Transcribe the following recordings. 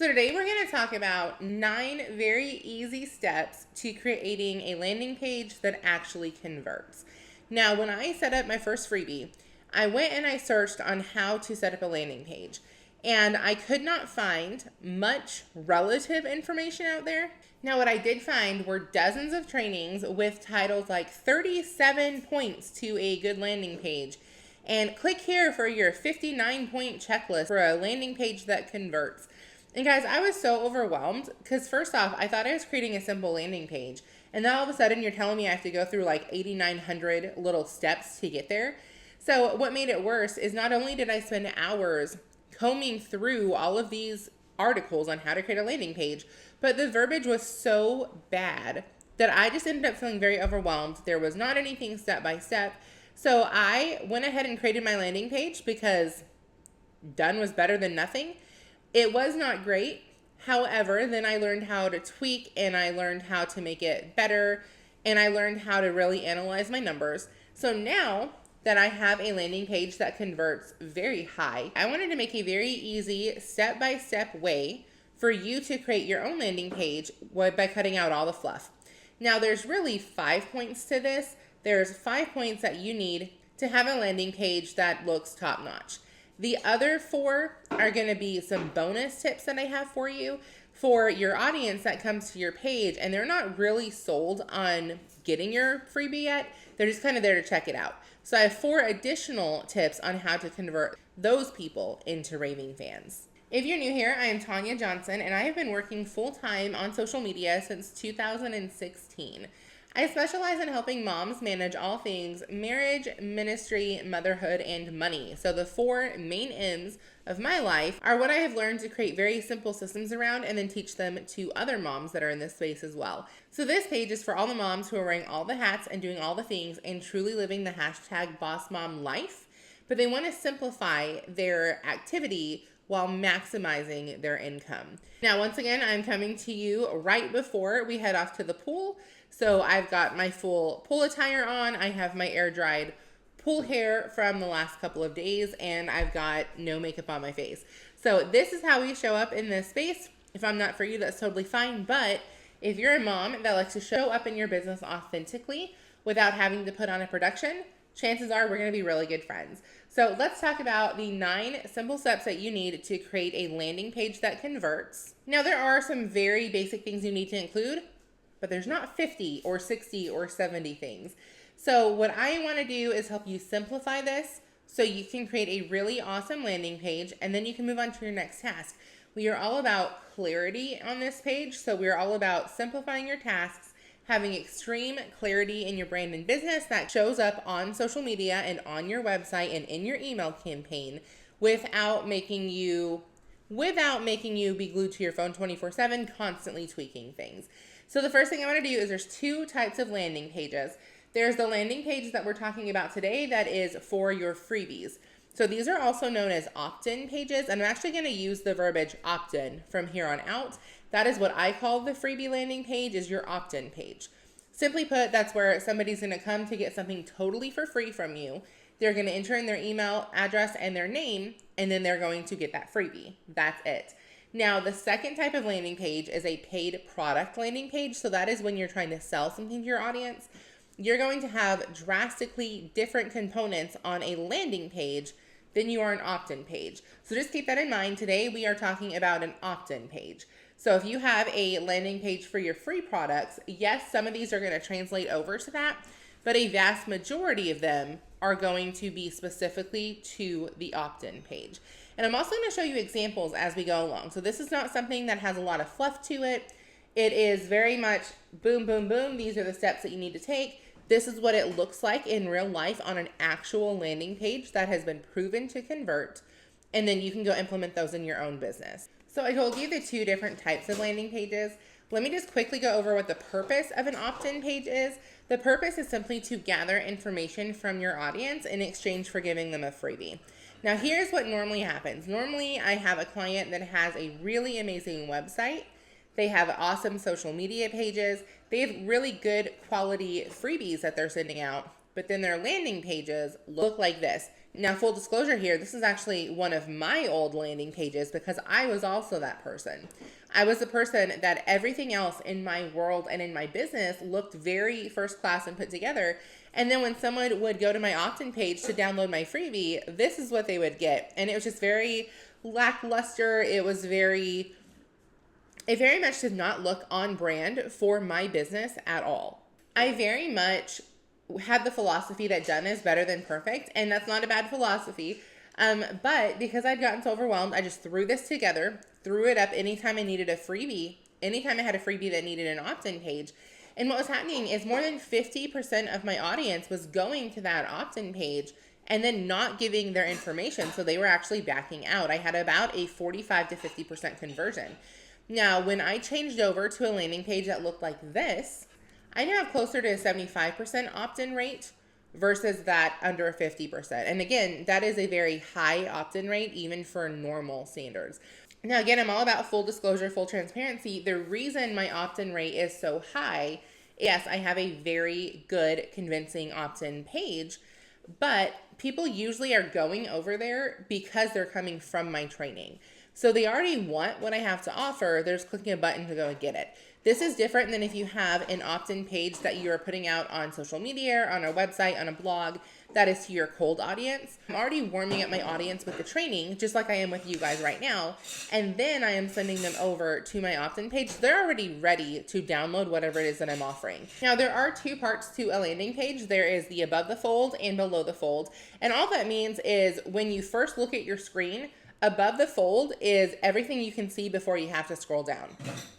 So today we're going to talk about 9 very easy steps to creating a landing page that actually converts. Now, when I set up my first freebie, I went and I searched on how to set up a landing page, and I could not find much relative information out there. Now, what I did find were dozens of trainings with titles like 37 points to a good landing page, and click here for your 59-point checklist for a landing page that converts. And guys, I was so overwhelmed because first off, I thought I was creating a simple landing page. And then all of a sudden you're telling me I have to go through like 8,900 little steps to get there. So what made it worse is not only did I spend hours combing through all of these articles on how to create a landing page, but the verbiage was so bad that I just ended up feeling very overwhelmed. There was not anything step by step. So I went ahead and created my landing page because done was better than nothing. It was not great. However, then I learned how to tweak and I learned how to make it better and I learned how to really analyze my numbers. So now that I have a landing page that converts very high, I wanted to make a very easy step-by-step way for you to create your own landing page by cutting out all the fluff. Now there's really 5 points to this. There's 5 points that you need to have a landing page that looks top-notch. The other 4 are going to be some bonus tips that I have for you for your audience that comes to your page and they're not really sold on getting your freebie yet. They're just kind of there to check it out. So I have 4 additional tips on how to convert those people into raving fans. If you're new here, I am Tanya Johnson and I have been working full-time on social media since 2016. I specialize in helping moms manage all things marriage, ministry, motherhood, and money. So the 4 main M's of my life are what I have learned to create very simple systems around and then teach them to other moms that are in this space as well. So this page is for all the moms who are wearing all the hats and doing all the things and truly living the hashtag boss mom life, but they want to simplify their activity while maximizing their income. Now, once again, I'm coming to you right before we head off to the pool. So I've got my full pool attire on. I have my air dried pool hair from the last couple of days, and I've got no makeup on my face. So this is how we show up in this space. If I'm not for you, that's totally fine. But if you're a mom that likes to show up in your business authentically without having to put on a production, chances are we're going to be really good friends. So let's talk about the 9 simple steps that you need to create a landing page that converts. Now, there are some very basic things you need to include, but there's not 50 or 60 or 70 things. So what I want to do is help you simplify this so you can create a really awesome landing page and then you can move on to your next task. We are all about clarity on this page. So we're all about simplifying your tasks, having extreme clarity in your brand and business that shows up on social media and on your website and in your email campaign without making you be glued to your phone 24/7, constantly tweaking things. So the first thing I want to do is there's 2 types of landing pages. There's the landing page that we're talking about today that is for your freebies. So these are also known as opt-in pages, and I'm actually going to use the verbiage opt-in from here on out. That is what I call the freebie landing page, is your opt-in page. Simply put, that's where somebody's going to come to get something totally for free from you. They're going to enter in their email address and their name, and then they're going to get that freebie. That's it. Now, the second type of landing page is a paid product landing page. So that is when you're trying to sell something to your audience. You're going to have drastically different components on a landing page than you are an opt-in page. So just keep that in mind. Today, we are talking about an opt-in page. So if you have a landing page for your free products, yes, some of these are going to translate over to that, but a vast majority of them are going to be specifically to the opt-in page. And I'm also going to show you examples as we go along. So this is not something that has a lot of fluff to it. It is very much boom, boom, boom. These are the steps that you need to take. This is what it looks like in real life on an actual landing page that has been proven to convert. And then you can go implement those in your own business. So I told you the 2 different types of landing pages. Let me just quickly go over what the purpose of an opt-in page is. The purpose is simply to gather information from your audience in exchange for giving them a freebie. Now, here's what normally happens. Normally, I have a client that has a really amazing website. They have awesome social media pages. They have really good quality freebies that they're sending out, but then their landing pages look like this. Now, full disclosure here, this is actually one of my old landing pages because I was also that person. I was the person that everything else in my world and in my business looked very first class and put together. And then when someone would go to my opt-in page to download my freebie, this is what they would get. And it was just very lackluster. It very much did not look on brand for my business at all. I very much had the philosophy that done is better than perfect, and that's not a bad philosophy. But because I'd gotten so overwhelmed, I just threw this together, threw it up anytime I needed a freebie, anytime I had a freebie that needed an opt-in page. And what was happening is more than 50% of my audience was going to that opt-in page and then not giving their information. So they were actually backing out. I had about a 45 to 50% conversion. Now, when I changed over to a landing page that looked like this, I now have closer to a 75% opt-in rate versus that under 50%. And again, that is a very high opt-in rate, even for normal standards. Now, again, I'm all about full disclosure, full transparency. The reason my opt-in rate is so high, yes, I have a very good, convincing opt-in page, but people usually are going over there because they're coming from my training. So they already want what I have to offer. They're just clicking a button to go and get it. This is different than if you have an opt-in page that you are putting out on social media, or on a website, on a blog, that is to your cold audience. I'm already warming up my audience with the training, just like I am with you guys right now. And then I am sending them over to my opt-in page. They're already ready to download whatever it is that I'm offering. Now, there are two parts to a landing page. There is the above the fold and below the fold. And all that means is when you first look at your screen, above the fold is everything you can see before you have to scroll down.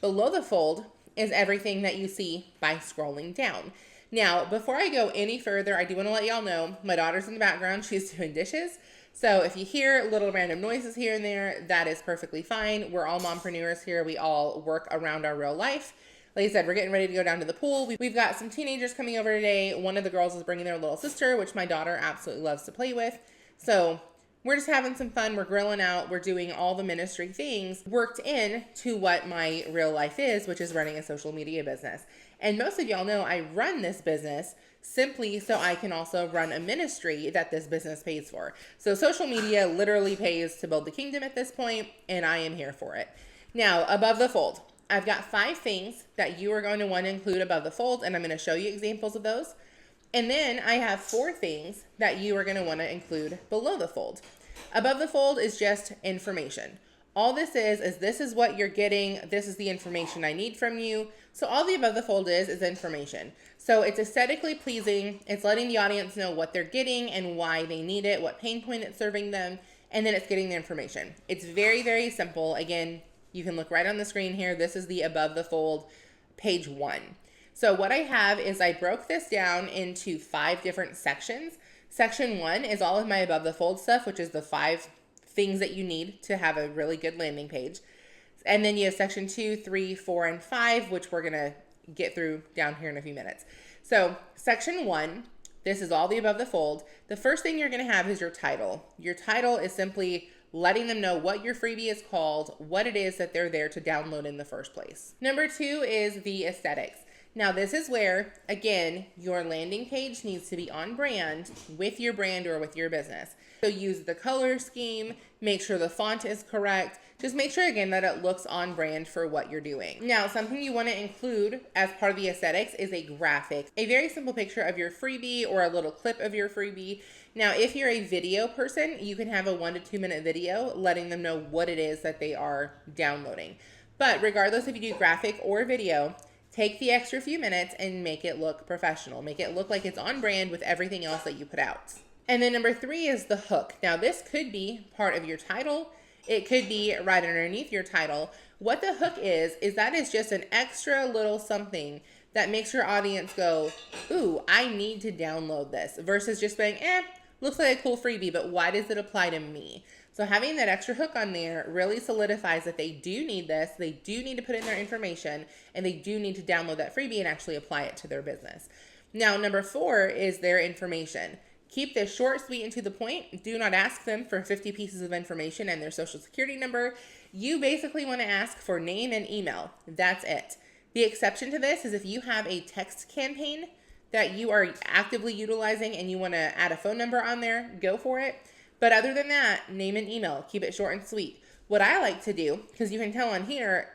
Below the fold is everything that you see by scrolling down. Now, before I go any further, I do want to let y'all know my daughter's in the background. She's doing dishes. So if you hear little random noises here and there, that is perfectly fine. We're all mompreneurs here. We all work around our real life. Like I said, we're getting ready to go down to the pool. We've got some teenagers coming over today. One of the girls is bringing their little sister, which my daughter absolutely loves to play with. So we're just having some fun. We're grilling out. We're doing all the ministry things worked in to what my real life is, which is running a social media business. And most of y'all know I run this business simply so I can also run a ministry that this business pays for. So social media literally pays to build the kingdom at this point, and I am here for it. Now, above the fold, I've got 5 things that you are going to want to include above the fold, and I'm going to show you examples of those. And then I have 4 things that you are going to want to include below the fold. Above the fold is just information. All this is this is what you're getting. This is the information I need from you. So all the above the fold is information. So it's aesthetically pleasing. It's letting the audience know what they're getting and why they need it, what pain point it's serving them, and then it's getting the information. It's very, very simple. Again, you can look right on the screen here. This is the above the fold page 1. So what I have is I broke this down into 5 different sections. Section 1 is all of my above the fold stuff, which is the 5 things that you need to have a really good landing page. And then you have section 2, 3, 4, and 5, which we're going to get through down here in a few minutes. So section 1, this is all the above the fold. The first thing you're going to have is your title. Your title is simply letting them know what your freebie is called, what it is that they're there to download in the first place. Number 2 is the aesthetics. Now, this is where, again, your landing page needs to be on brand with your brand or with your business. So use the color scheme, make sure the font is correct. Just make sure, again, that it looks on brand for what you're doing. Now, something you want to include as part of the aesthetics is a graphic, a very simple picture of your freebie or a little clip of your freebie. Now, if you're a video person, you can have a 1 to 2 minute video letting them know what it is that they are downloading. But regardless if you do graphic or video, take the extra few minutes and make it look professional. Make it look like it's on brand with everything else that you put out. And then number 3 is the hook. Now, this could be part of your title. It could be right underneath your title. What the hook is that is just an extra little something that makes your audience go, ooh, I need to download this, versus just being, looks like a cool freebie, but why does it apply to me? So having that extra hook on there really solidifies that they do need this, they do need to put in their information, and they do need to download that freebie and actually apply it to their business. Now, number 4 is their information. Keep this short, sweet, and to the point. Do not ask them for 50 pieces of information and their social security number. You basically want to ask for name and email. That's it. The exception to this is if you have a text campaign that you are actively utilizing and you want to add a phone number on there, go for it. But other than that, name and email, keep it short and sweet. What I like to do, because you can tell on here,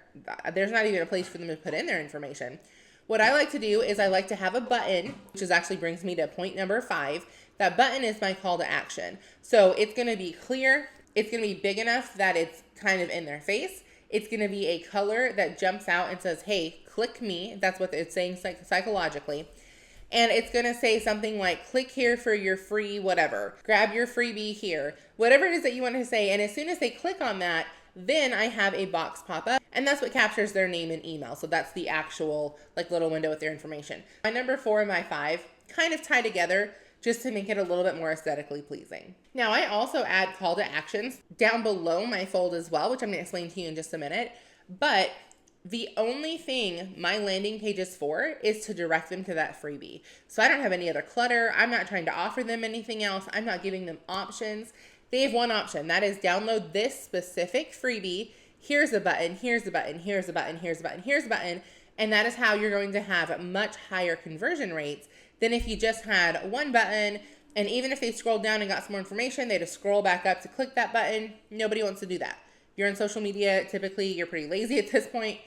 there's not even a place for them to put in their information. What I like to do is I like to have a button, which actually brings me to point number 5. That button is my call to action. So it's going to be clear. It's going to be big enough that it's kind of in their face. It's going to be a color that jumps out and says, hey, click me. That's what it's saying psychologically. And it's going to say something like, click here for your free whatever. Grab your freebie here. Whatever it is that you want to say. And as soon as they click on that, then I have a box pop up. And that's what captures their name and email. So that's the actual like little window with their information. My number 4 and my 5 kind of tie together just to make it a little bit more aesthetically pleasing. Now I also add call to actions down below my fold as well, which I'm going to explain to you in just a minute. But the only thing my landing page is for is to direct them to that freebie. So I don't have any other clutter. I'm not trying to offer them anything else. I'm not giving them options. They have one option. That is download this specific freebie. Here's a button, here's a button, here's a button, here's a button, here's a button. And that is how you're going to have much higher conversion rates than if you just had one button. And even if they scrolled down and got some more information, they just scroll back up to click that button. Nobody wants to do that. You're on social media, typically you're pretty lazy at this point.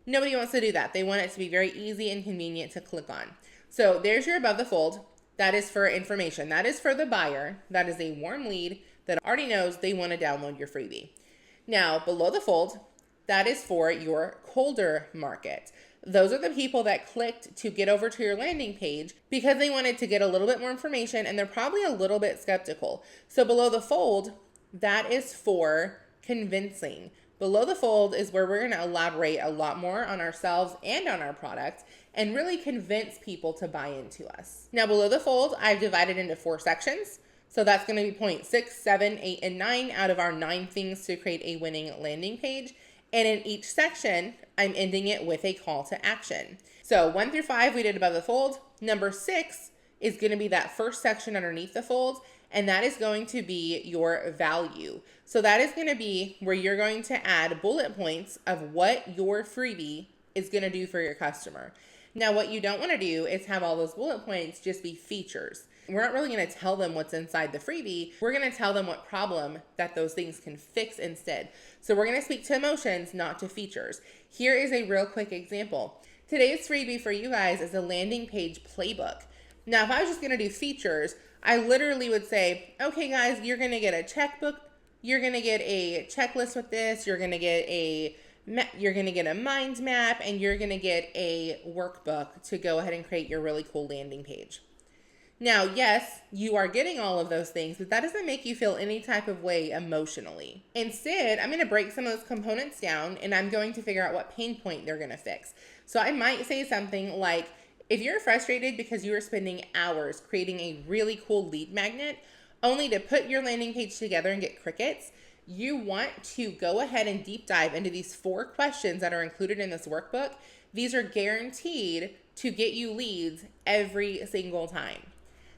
Nobody wants to do that. They want it to be very easy and convenient to click on. So there's your above the fold. That is for information. That is for the buyer. That is a warm lead that already knows they want to download your freebie. Now, below the fold, that is for your colder market. Those are the people that clicked to get over to your landing page because they wanted to get a little bit more information and they're probably a little bit skeptical. So below the fold, that is for convincing. Below the fold is where we're going to elaborate a lot more on ourselves and on our product and really convince people to buy into us. Now below the fold, I've divided into 4 sections. So that's going to be point 6, 7, 8, and 9 out of our 9 things to create a winning landing page. And in each section, I'm ending it with a call to action. So 1 through 5, we did above the fold. Number 6 is going to be that first section underneath the fold. And that is going to be your value. So that is going to be where you're going to add bullet points of what your freebie is going to do for your customer. Now, what you don't want to do is have all those bullet points just be features. We're not really going to tell them what's inside the freebie. We're going to tell them what problem that those things can fix instead. So we're going to speak to emotions, not to features. Here is a real quick example. Today's freebie for you guys is a landing page playbook. Now, if I was just going to do features, I literally would say, okay, guys, you're going to get a checkbook. You're going to get a checklist with this. You're going to get a mind map, and you're going to get a workbook to go ahead and create your really cool landing page. Now, yes, you are getting all of those things, but that doesn't make you feel any type of way emotionally. Instead, I'm going to break some of those components down, and I'm going to figure out what pain point they're going to fix. So I might say something like, if you're frustrated because you are spending hours creating a really cool lead magnet only to put your landing page together and get crickets, you want to go ahead and deep dive into these 4 questions that are included in this workbook. These are guaranteed to get you leads every single time.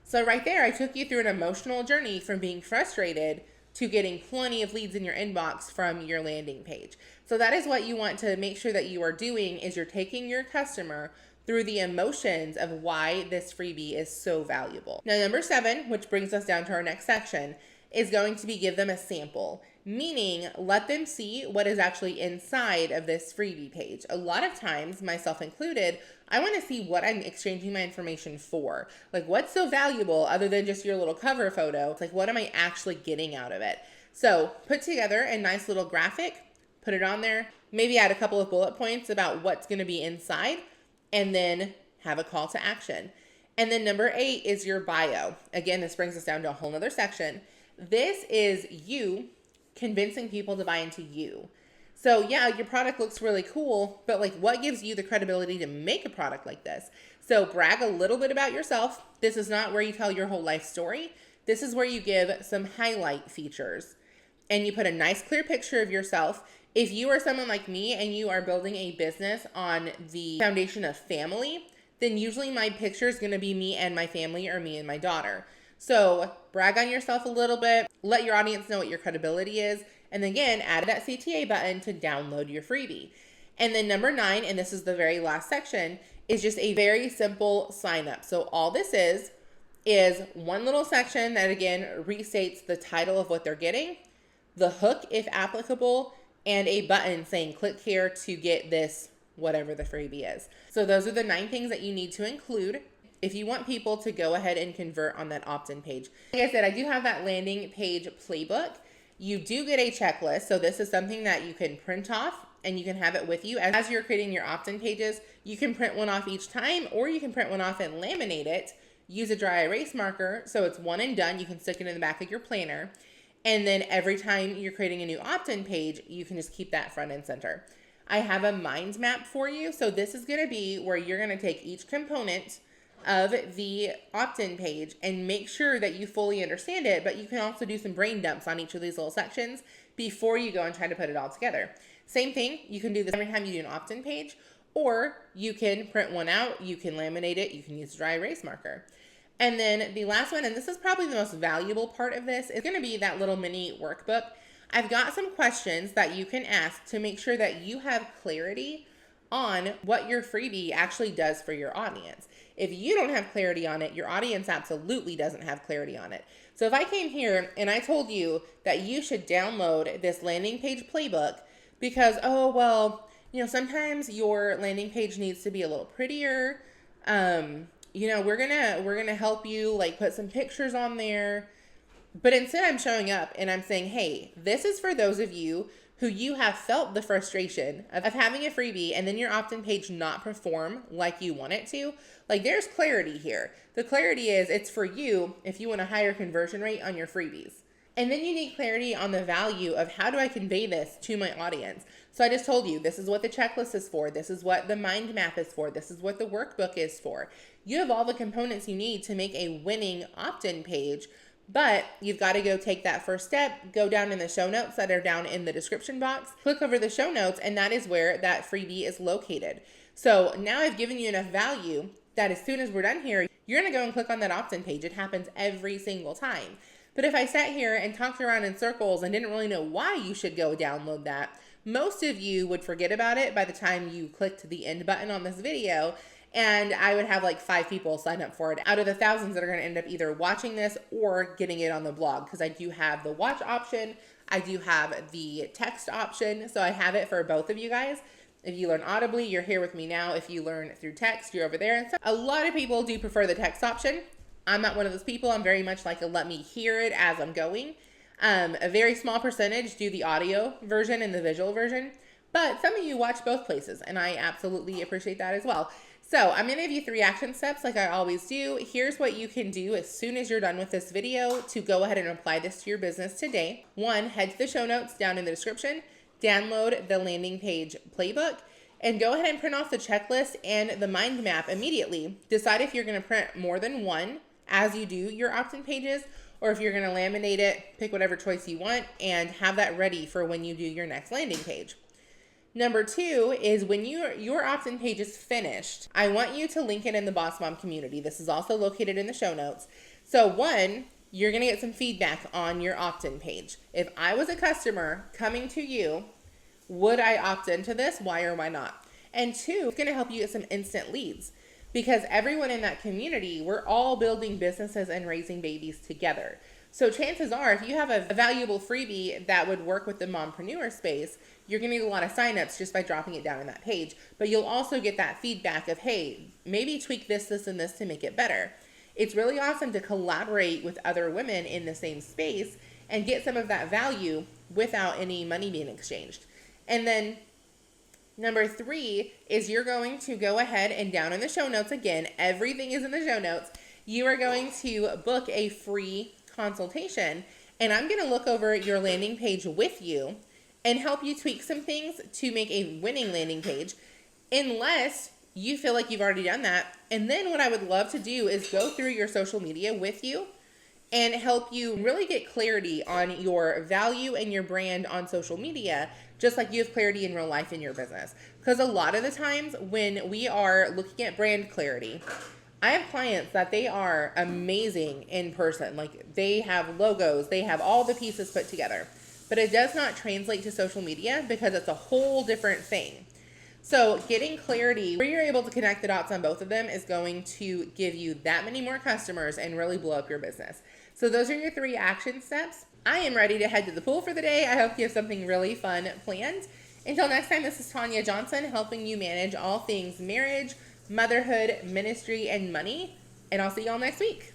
So right there, I took you through an emotional journey from being frustrated to getting plenty of leads in your inbox from your landing page. So that is what you want to make sure that you are doing, is you're taking your customer through the emotions of why this freebie is so valuable. Now, number 7, which brings us down to our next section, is going to be give them a sample, meaning let them see what is actually inside of this freebie page. A lot of times, myself included, I want to see what I'm exchanging my information for. Like, what's so valuable other than just your little cover photo? Like, what am I actually getting out of it? So put together a nice little graphic, put it on there, maybe add a couple of bullet points about what's going to be inside, and then have a call to action. And then number 8 is your bio. Again, this brings us down to a whole nother section. This is you convincing people to buy into you. So yeah, your product looks really cool, but like, what gives you the credibility to make a product like this? So brag a little bit about yourself. This is not where you tell your whole life story. This is where you give some highlight features and you put a nice clear picture of yourself. If you are someone like me and you are building a business on the foundation of family, then usually my picture is going to be me and my family, or me and my daughter. So brag on yourself a little bit, let your audience know what your credibility is, and then again, add that CTA button to download your freebie. And then number 9, and this is the very last section, is just a very simple sign up. So all this is is one little section that again restates the title of what they're getting, the hook if applicable, and a button saying click here to get this whatever the freebie is. So those are the 9 things that you need to include if you want people to go ahead and convert on that opt-in page. Like I said, I do have that landing page playbook. You do get a checklist. So this is something that you can print off and you can have it with you. As you're creating your opt-in pages, you can print one off each time, or you can print one off and laminate it. Use a dry erase marker so it's one and done. You can stick it in the back of your planner. And then every time you're creating a new opt-in page, you can just keep that front and center. I have a mind map for you. So this is going to be where you're going to take each component of the opt-in page and make sure that you fully understand it, but you can also do some brain dumps on each of these little sections before you go and try to put it all together. Same thing, you can do this every time you do an opt-in page, or you can print one out, you can laminate it, you can use a dry erase marker. And then the last one, and this is probably the most valuable part of this, is going to be that little mini workbook. I've got some questions that you can ask to make sure that you have clarity on what your freebie actually does for your audience. If you don't have clarity on it, your audience absolutely doesn't have clarity on it. So if I came here and I told you that you should download this landing page playbook because, oh, well, you know, sometimes your landing page needs to be a little prettier. You know, we're gonna help you like put some pictures on there. But instead I'm showing up and I'm saying, hey, this is for those of you who you have felt the frustration of having a freebie and then your opt-in page not perform like you want it to. Like, there's clarity here. The clarity is it's for you if you want a higher conversion rate on your freebies. And then you need clarity on the value of how do I convey this to my audience. So I just told you, this is what the checklist is for. This is what the mind map is for. This is what the workbook is for. You have all the components you need to make a winning opt-in page. But you've got to go take that first step, go down in the show notes that are down in the description box, click over the show notes, and that is where that freebie is located. So now I've given you enough value that as soon as we're done here, you're going to go and click on that opt-in page. It happens every single time. But if I sat here and talked around in circles and didn't really know why you should go download that, most of you would forget about it by the time you clicked the end button on this video. And I would have like 5 people sign up for it out of the thousands that are going to end up either watching this or getting it on the blog, because I do have the watch option. I do have the text option. So I have it for both of you guys. If you learn audibly, you're here with me now. If you learn through text, you're over there. And so a lot of people do prefer the text option. I'm not one of those people. I'm very much like a let me hear it as I'm going. A very small percentage do the audio version and the visual version. But some of you watch both places, and I absolutely appreciate that as well. So I'm going to give you 3 action steps like I always do. Here's what you can do as soon as you're done with this video to go ahead and apply this to your business today. 1, head to the show notes down in the description, download the landing page playbook, and go ahead and print off the checklist and the mind map immediately. Decide if you're going to print more than one as you do your opt-in pages, or if you're going to laminate it, pick whatever choice you want, and have that ready for when you do your next landing page. Number 2 is when your opt-in page is finished, I want you to link it in the Boss Mom community. This is also located in the show notes. So 1, you're going to get some feedback on your opt-in page. If I was a customer coming to you, would I opt into this? Why or why not? And 2, it's going to help you get some instant leads, because everyone in that community, we're all building businesses and raising babies together. So chances are, if you have a valuable freebie that would work with the mompreneur space, you're going to get a lot of signups just by dropping it down in that page. But you'll also get that feedback of, hey, maybe tweak this, this, and this to make it better. It's really awesome to collaborate with other women in the same space and get some of that value without any money being exchanged. And then number 3 is you're going to go ahead and down in the show notes, again, everything is in the show notes, you are going to book a free consultation, and I'm going to look over your landing page with you and help you tweak some things to make a winning landing page, unless you feel like you've already done that. And then what I would love to do is go through your social media with you and help you really get clarity on your value and your brand on social media, just like you have clarity in real life in your business. Because a lot of the times when we are looking at brand clarity, I have clients that they are amazing in person. Like, they have logos, they have all the pieces put together, but it does not translate to social media because it's a whole different thing. So getting clarity where you're able to connect the dots on both of them is going to give you that many more customers and really blow up your business. So those are your 3 action steps. I am ready to head to the pool for the day. I hope you have something really fun planned. Until next time, this is Tanya Johnson helping you manage all things marriage, motherhood, ministry, and money. And I'll see y'all next week.